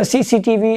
CCTV,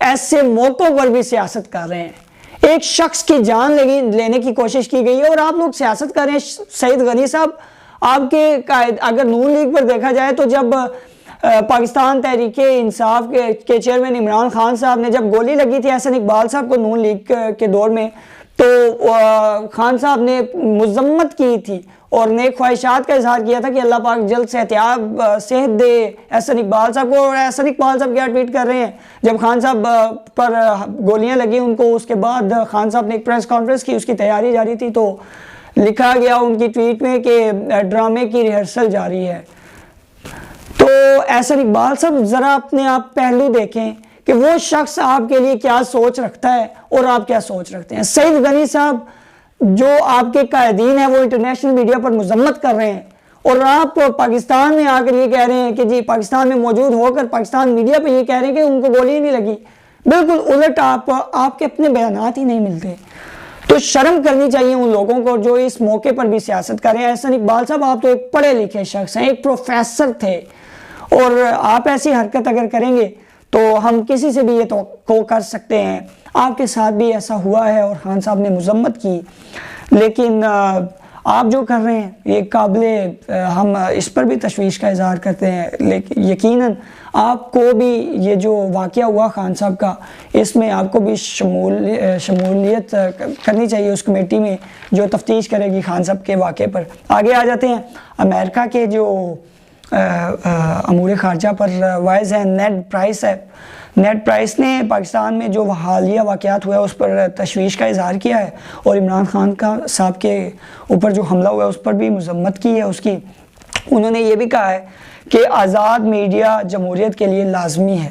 ایسے موقعوں پر بھی سیاست کر رہے ہیں. ایک شخص کی جان لینے کی کوشش کی گئی ہے اور آپ لوگ سیاست کر رہے ہیں. سعید غنی صاحب آپ کے اگر نون لیگ پر دیکھا جائے تو جب پاکستان تحریک انصاف کے چیئرمین عمران خان صاحب نے جب گولی لگی تھی احسن اقبال صاحب کو نون لیگ کے دور میں, تو خان صاحب نے مذمت کی تھی اور نیک خواہشات کا اظہار کیا تھا کہ اللہ پاک جلد صحت دے احسن اقبال صاحب کو. اور احسن اقبال صاحب کیا ٹویٹ کر رہے ہیں جب خان صاحب پر گولیاں لگی ان کو, اس کے بعد خان صاحب نے ایک پریس کانفرنس کی, اس کی تیاری جاری تھی, تو لکھا گیا ان کی ٹویٹ میں کہ ڈرامے کی ریہرسل جاری ہے. تو احسن اقبال صاحب ذرا اپنے آپ پہلو دیکھیں کہ وہ شخص آپ کے لیے کیا سوچ رکھتا ہے اور آپ کیا سوچ رکھتے ہیں. سعید غنی صاحب جو آپ کے قائدین ہیں وہ انٹرنیشنل میڈیا پر مذمت کر رہے ہیں اور آپ پاکستان میں آ کر یہ کہہ رہے ہیں کہ جی پاکستان میں موجود ہو کر پاکستان میڈیا پہ یہ کہہ رہے ہیں کہ ان کو گولی نہیں لگی. بالکل الٹ آپ کے اپنے بیانات ہی نہیں ملتے. تو شرم کرنی چاہیے ان لوگوں کو جو اس موقع پر بھی سیاست کر رہے ہیں. احسن اقبال صاحب آپ تو ایک پڑھے لکھے شخص ہیں, ایک پروفیسر تھے, اور آپ ایسی حرکت اگر کریں گے تو ہم کسی سے بھی یہ توقع کر سکتے ہیں. آپ کے ساتھ بھی ایسا ہوا ہے اور خان صاحب نے مذمت کی, لیکن آپ جو کر رہے ہیں یہ قابل ہم اس پر بھی تشویش کا اظہار کرتے ہیں. لیکن یقیناً آپ کو بھی یہ جو واقعہ ہوا خان صاحب کا, اس میں آپ کو بھی شمولیت کرنی چاہیے اس کمیٹی میں جو تفتیش کرے گی خان صاحب کے واقعے پر. آگے آ جاتے ہیں امریکہ کے جو امور خارجہ پر وائز ہیں نیڈ پرائس ہے. نیڈ پرائس نے پاکستان میں جو حالیہ واقعات ہوئے اس پر تشویش کا اظہار کیا ہے اور عمران خان صاحب کے اوپر جو حملہ ہوا ہے اس پر بھی مذمت کی ہے اس کی. انہوں نے یہ بھی کہا ہے کہ آزاد میڈیا جمہوریت کے لیے لازمی ہے.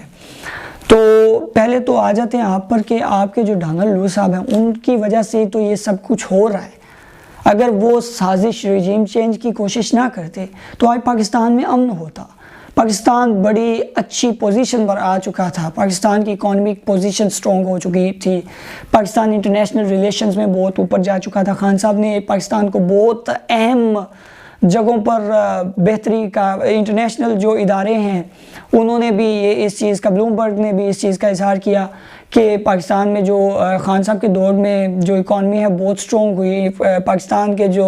تو پہلے تو آ جاتے ہیں آپ پر کہ آپ کے جو ڈونلڈ لو صاحب ہیں ان کی وجہ سے تو یہ سب کچھ ہو رہا ہے. اگر وہ سازش ریجیم چینج کی کوشش نہ کرتے تو آج پاکستان میں امن ہوتا. پاکستان بڑی اچھی پوزیشن پر آ چکا تھا, پاکستان کی اکانومک پوزیشن سٹرونگ ہو چکی تھی, پاکستان انٹرنیشنل ریلیشنز میں بہت اوپر جا چکا تھا. خان صاحب نے پاکستان کو بہت اہم جگہوں پر بہتری کا, انٹرنیشنل جو ادارے ہیں انہوں نے بھی اس چیز کا, بلومبرگ نے بھی اس چیز کا اظہار کیا کہ پاکستان میں جو خان صاحب کے دور میں جو اکانومی ہے بہت سٹرونگ ہوئی. پاکستان کے جو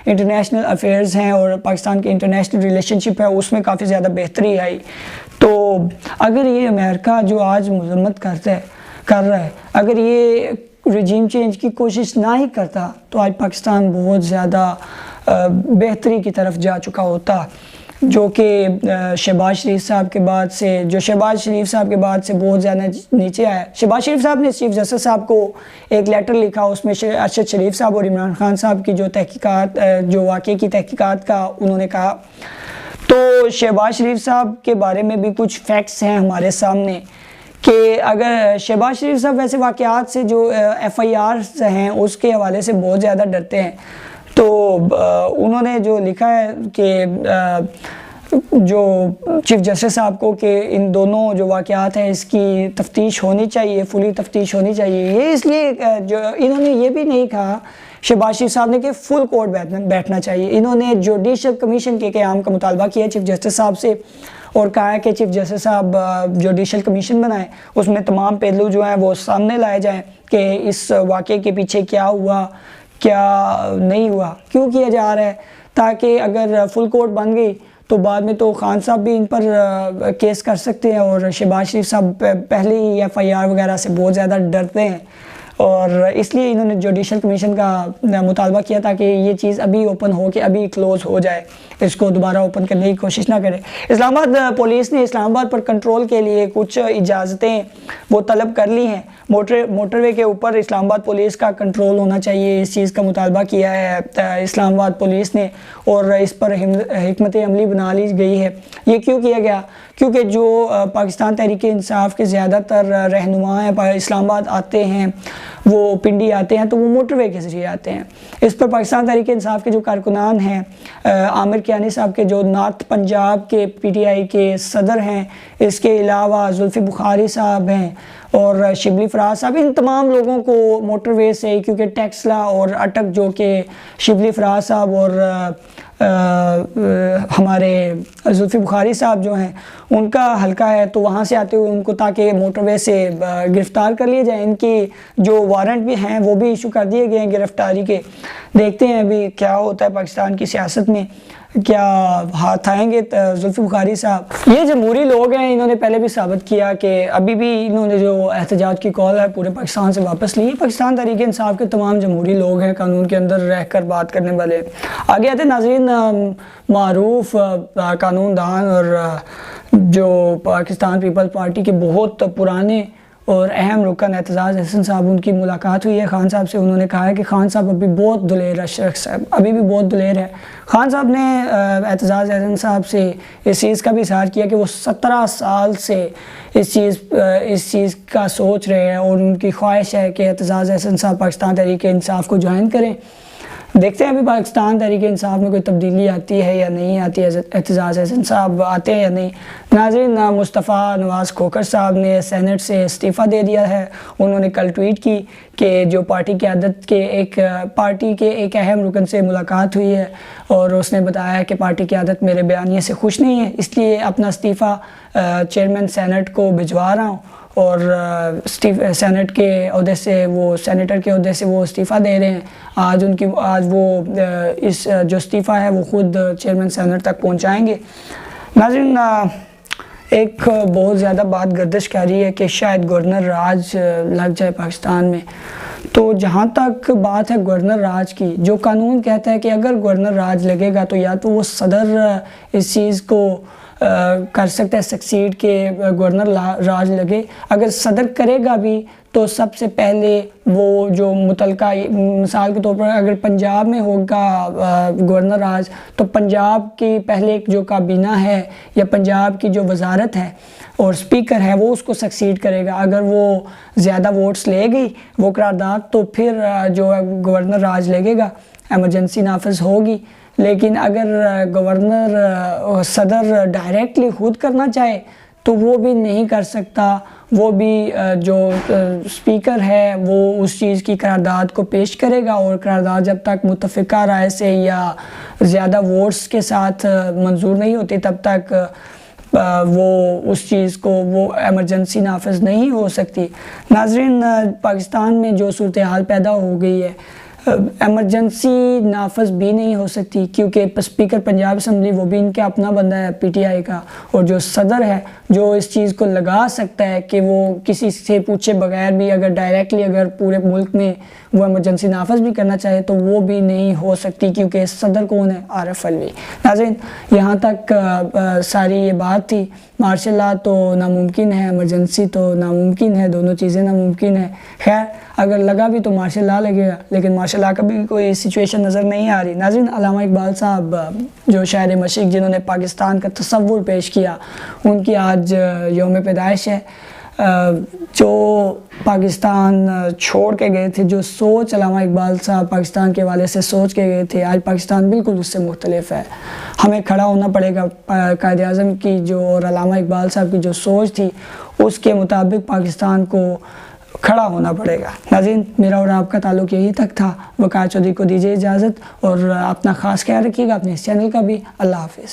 انٹرنیشنل افیئرز ہیں اور پاکستان کے انٹرنیشنل ریلیشن شپ ہے اس میں کافی زیادہ بہتری آئی. تو اگر یہ امریکہ جو آج مذمت کر رہا ہے, اگر یہ رجیم چینج کی کوشش نہ ہی کرتا تو آج پاکستان بہت زیادہ بہتری کی طرف جا چکا ہوتا, جو کہ شہباز شریف صاحب کے بعد سے بہت زیادہ نیچے آیا. شہباز شریف صاحب نے چیف جسٹس صاحب کو ایک لیٹر لکھا, اس میں ارشد شریف صاحب اور عمران خان صاحب کی جو تحقیقات, جو واقعے کی تحقیقات کا انہوں نے کہا. تو شہباز شریف صاحب کے بارے میں بھی کچھ فیکٹس ہیں ہمارے سامنے کہ اگر شہباز شریف صاحب ویسے واقعات سے جو FIRs ہیں اس کے حوالے سے بہت زیادہ ڈرتے ہیں. تو انہوں نے جو لکھا ہے کہ جو چیف جسٹس صاحب کو کہ ان دونوں جو واقعات ہیں اس کی تفتیش ہونی چاہیے, فلی تفتیش ہونی چاہیے. یہ اس لیے جو انہوں نے یہ بھی نہیں کہا شہباز شریف صاحب نے کہ فل کورٹ بیٹھنا چاہیے. انہوں نے جوڈیشل کمیشن کے قیام کا مطالبہ کیا چیف جسٹس صاحب سے اور کہا ہے کہ چیف جسٹس صاحب جوڈیشل کمیشن بنائیں, اس میں تمام پہلو جو ہیں وہ سامنے لائے جائیں کہ اس واقعے کے پیچھے کیا ہوا, کیا نہیں ہوا, کیوں کیا جا رہا ہے, تاکہ اگر فل کورٹ بن گئی تو بعد میں تو خان صاحب بھی ان پر کیس کر سکتے ہیں اور شہباز شریف صاحب پہلے ہی FIR وغیرہ سے بہت زیادہ ڈرتے ہیں, اور اس لیے انہوں نے جوڈیشل کمیشن کا مطالبہ کیا تاکہ یہ چیز ابھی اوپن ہو کے ابھی کلوز ہو جائے, اس کو دوبارہ اوپن کرنے کی کوشش نہ کرے. اسلام آباد پولیس نے اسلام آباد پر کنٹرول کے لیے کچھ اجازتیں وہ طلب کر لی ہیں. موٹر وے کے اوپر اسلام آباد پولیس کا کنٹرول ہونا چاہیے, اس چیز کا مطالبہ کیا ہے اسلام آباد پولیس نے اور اس پر حکمت عملی بنا لی گئی ہے. یہ کیوں کیا گیا؟ کیونکہ جو پاکستان تحریک انصاف کے زیادہ تر رہنما ہیں اسلام آباد آتے ہیں, وہ پنڈی آتے ہیں تو وہ موٹر وے کے ذریعے آتے ہیں. اس پر پاکستان تحریک انصاف کے جو کارکنان ہیں, عامر کیانی صاحب کے جو نارتھ پنجاب کے PTI کے صدر ہیں, اس کے علاوہ زلفی بخاری صاحب ہیں اور شبلی فراز صاحب, ان تمام لوگوں کو موٹر وے سے, کیونکہ ٹیکسلا اور اٹک جو کہ شبلی فراز صاحب اور ہمارے زلفی بخاری صاحب جو ہیں ان کا حلقہ ہے، تو وہاں سے آتے ہوئے ان کو تاکہ موٹر وے سے گرفتار کر لیے جائیں، ان کی جو وارنٹ بھی ہیں وہ بھی ایشو کر دیے گئے ہیں گرفتاری کے۔ دیکھتے ہیں ابھی کیا ہوتا ہے پاکستان کی سیاست میں، کیا ہاتھ آئیں گے زلفی بخاری صاحب۔ یہ جمہوری لوگ ہیں، انہوں نے پہلے بھی ثابت کیا کہ ابھی بھی انہوں نے جو احتجاج کی کال ہے پورے پاکستان سے واپس لی ہے۔ پاکستان تحریک انصاف کے تمام جمہوری لوگ ہیں، قانون کے اندر رہ کر بات کرنے والے۔ آگے آتے ناظرین، معروف قانون دان اور جو پاکستان پیپل پارٹی کے بہت پرانے اور اہم رکن اعتزاز احسن صاحب، ان کی ملاقات ہوئی ہے خان صاحب سے۔ انہوں نے کہا ہے کہ خان صاحب ابھی بہت دلیر شخص ہے، ابھی بھی بہت دلیر ہے۔ خان صاحب نے اعتزاز احسن صاحب سے اس چیز کا بھی اظہار کیا کہ وہ 17 سال سے اس چیز کا سوچ رہے ہیں اور ان کی خواہش ہے کہ اعتزاز احسن صاحب پاکستان تحریک انصاف کو جوائن کریں۔ دیکھتے ہیں ابھی پاکستان تحریک انصاف میں کوئی تبدیلی آتی ہے یا نہیں آتی ہے، اعتزاز احسن صاحب آتے ہیں یا نہیں۔ ناظرین، مصطفیٰ نواز کھوکھر صاحب نے سینٹ سے استعفیٰ دے دیا ہے۔ انہوں نے کل ٹویٹ کی کہ جو پارٹی قیادت کے ایک اہم رکن سے ملاقات ہوئی ہے اور اس نے بتایا ہے کہ پارٹی قیادت میرے بیانیے سے خوش نہیں ہے، اس لیے اپنا استعفیٰ چیئرمین سینٹ کو بھجوا رہا ہوں، اور سینٹ کے عہدے سے سینیٹر کے عہدے سے وہ استعفیٰ دے رہے ہیں۔ آج وہ اس جو استعفیٰ ہے وہ خود چیئرمین سینٹ تک پہنچائیں گے۔ ناظرین، ایک بہت زیادہ بات گردش کر رہی ہے کہ شاید گورنر راج لگ جائے پاکستان میں۔ تو جہاں تک بات ہے گورنر راج کی، جو قانون کہتا ہے کہ اگر گورنر راج لگے گا تو یا تو وہ صدر اس چیز کو کر سکتا ہے سکسیڈ کہ گورنر راج لگے۔ اگر صدر کرے گا بھی تو سب سے پہلے وہ جو متعلقہ، مثال کے طور پر اگر پنجاب میں ہوگا گورنر راج تو پنجاب کی پہلے جو کابینہ ہے یا پنجاب کی جو وزارت ہے اور سپیکر ہے وہ اس کو سکسیڈ کرے گا۔ اگر وہ زیادہ ووٹس لے گئی وہ قرارداد تو پھر جو گورنر راج لگے گا، ایمرجنسی نافذ ہوگی۔ لیکن اگر صدر ڈائریکٹلی خود کرنا چاہے تو وہ بھی نہیں کر سکتا، وہ بھی جو سپیکر ہے وہ اس چیز کی قرارداد کو پیش کرے گا، اور قرارداد جب تک متفقہ رائے سے یا زیادہ ووٹس کے ساتھ منظور نہیں ہوتی تب تک وہ اس چیز کو وہ ایمرجنسی نافذ نہیں ہو سکتی۔ ناظرین، پاکستان میں جو صورتحال پیدا ہو گئی ہے، ایمرجنسی نافذ بھی نہیں ہو سکتی کیونکہ اسپیکر پنجاب اسمبلی وہ بھی ان کے اپنا بندہ ہے پی ٹی آئی کا، اور جو صدر ہے جو اس چیز کو لگا سکتا ہے کہ وہ کسی سے پوچھے بغیر بھی اگر ڈائریکٹلی اگر پورے ملک میں وہ ایمرجنسی نافذ بھی کرنا چاہے تو وہ بھی نہیں ہو سکتی کیونکہ صدر کون ہے؟ عارف الوی۔ ناظرین، یہاں تک ساری یہ بات تھی۔ مارشل لا تو ناممکن ہے، ایمرجنسی تو ناممکن ہے، دونوں چیزیں ناممکن ہیں۔ خیر، اگر لگا بھی تو مارشل لا لگے گا، لیکن مارشل لا کا بھی کوئی سچویشن نظر نہیں آ رہی۔ ناظرین، علامہ اقبال صاحب جو شاعر مشرق جنہوں نے پاکستان کا تصور پیش کیا، ان کی آج یوم پیدائش ہے۔ جو پاکستان چھوڑ کے گئے تھے، جو سوچ علامہ اقبال صاحب پاکستان کے حوالے سے سوچ کے گئے تھے، آج پاکستان بالکل اس سے مختلف ہے۔ ہمیں کھڑا ہونا پڑے گا قائد اعظم کی جو اور علامہ اقبال صاحب کی جو سوچ تھی اس کے مطابق پاکستان کو کھڑا ہونا پڑے گا۔ ناظرین، میرا اور آپ کا تعلق یہی تک تھا۔ وقار چودھری کو دیجیے اجازت، اور اپنا خاص خیال رکھیے گا، اپنے اس چینل کا بھی۔ اللہ حافظ۔